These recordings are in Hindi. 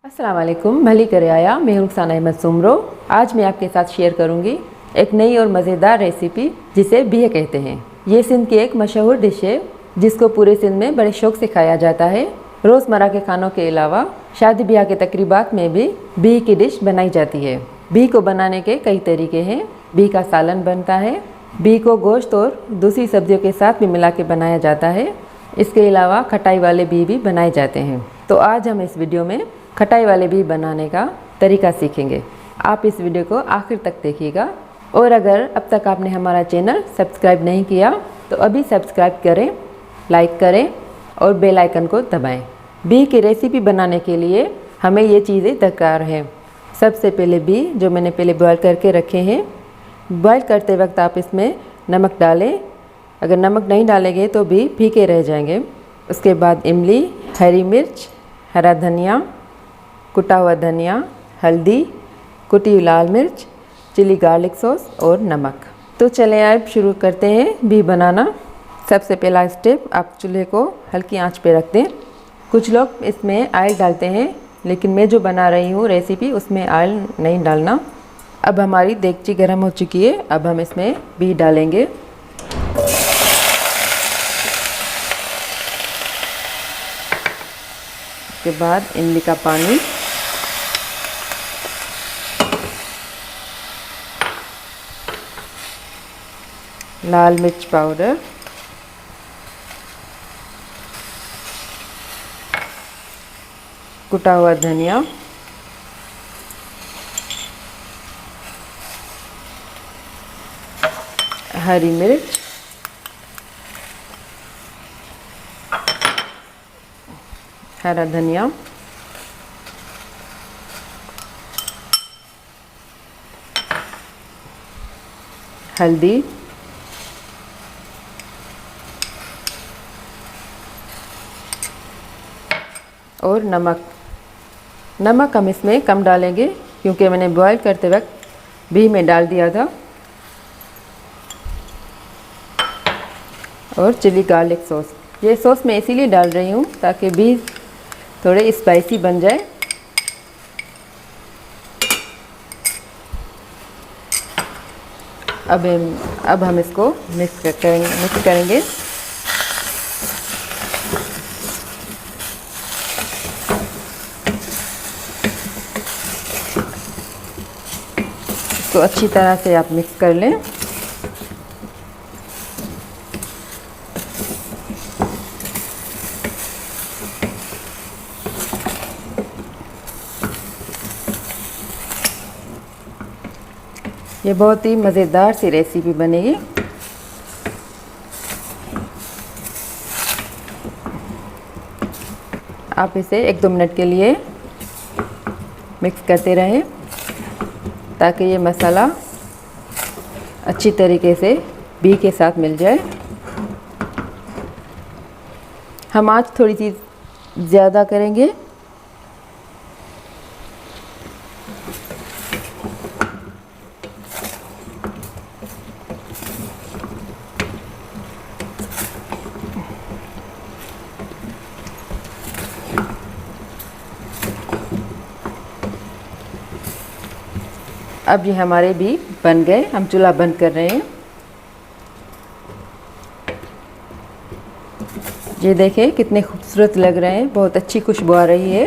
अस्सलाम वालेकुम, भली करे आया। मैं रुखसाना अहमद सुमरो। आज मैं आपके साथ शेयर करूंगी एक नई और मज़ेदार रेसिपी जिसे बीह कहते हैं। ये सिंध की एक मशहूर डिश है जिसको पूरे सिंध में बड़े शौक से खाया जाता है। रोज़मर्रा के खानों के अलावा शादी ब्याह के तकरीबात में भी बीह की डिश बनाई जाती है। बीह को बनाने के कई तरीके हैं। बीह का सालन बनता है। बीह को गोश्त और दूसरी सब्जियों के साथ भी मिला के बनाया जाता है। इसके अलावा खटाई वाले बीह भी बनाए जाते हैं। तो आज हम इस वीडियो में खटाई वाले बीह बनाने का तरीका सीखेंगे। आप इस वीडियो को आखिर तक देखिएगा। और अगर अब तक आपने हमारा चैनल सब्सक्राइब नहीं किया तो अभी सब्सक्राइब करें, लाइक करें और बेल आइकन को दबाएं। बीह की रेसिपी बनाने के लिए हमें ये चीज़ें दरकार हैं। सबसे पहले बीह जो मैंने पहले बॉयल करके रखे हैं। बॉयल करते वक्त आप इसमें नमक डालें। अगर नमक नहीं डालेंगे तो बीह फीके रह जाएंगे। उसके बाद इमली, हरी मिर्च, हरा धनिया, कुटा हुआ धनिया, हल्दी, कुटी हुई लाल मिर्च, चिली गार्लिक सॉस और नमक। तो चलें अब शुरू करते हैं बीह बनाना। सबसे पहला स्टेप, आप चूल्हे को हल्की आंच पे रख दें। कुछ लोग इसमें ऑयल डालते हैं लेकिन मैं जो बना रही हूँ रेसिपी उसमें ऑयल नहीं डालना। अब हमारी देगची गर्म हो चुकी है। अब हम इसमें बीह डालेंगे। उसके बाद इमली का पानी, लाल मिर्च पाउडर, कुटा हुआ धनिया, हरी मिर्च, हरा धनिया, हल्दी, और नमक। नमक हम इसमें कम डालेंगे क्योंकि मैंने बॉयल करते वक्त बीह में डाल दिया था। और चिली गार्लिक सॉस, ये सॉस मैं इसीलिए डाल रही हूँ ताकि बीह थोड़े स्पाइसी बन जाए। अब हम इसको मिक्स करेंगे। इसको अच्छी तरह से आप मिक्स कर लें। ये बहुत ही मज़ेदार सी रेसिपी बनेगी। आप इसे 1-2 मिनट के लिए मिक्स करते रहें ताकि ये मसाला अच्छी तरीके से बीह के साथ मिल जाए। हम आज थोड़ी सी ज़्यादा करेंगे। अब ये हमारे बीह बन गए। हम चूल्हा बंद कर रहे हैं। ये देखें कितने खूबसूरत लग रहे हैं, बहुत अच्छी खुशबू आ रही है।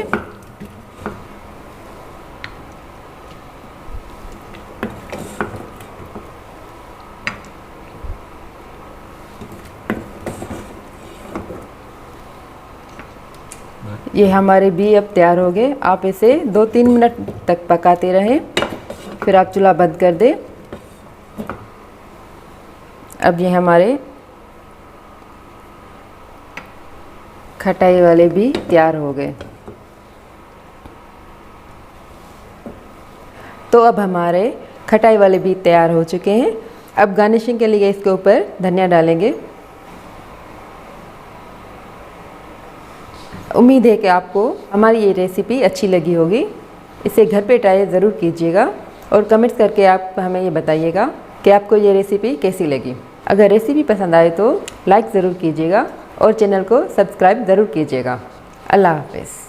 ये हमारे बीह अब तैयार हो गए। आप इसे 2-3 मिनट तक पकाते रहें, फिर आप चूल्हा बंद कर दें। अब ये हमारे खटाई वाले बीह तैयार हो गए। तो अब हमारे खटाई वाले बीह तैयार हो चुके हैं। अब गार्निशिंग के लिए इसके ऊपर धनिया डालेंगे। उम्मीद है कि आपको हमारी ये रेसिपी अच्छी लगी होगी। इसे घर पे ट्राई ज़रूर कीजिएगा और कमेंट्स करके आप हमें ये बताइएगा कि आपको ये रेसिपी कैसी लगी। अगर रेसिपी पसंद आए तो लाइक ज़रूर कीजिएगा और चैनल को सब्सक्राइब ज़रूर कीजिएगा। अल्लाह हाफ़िज़।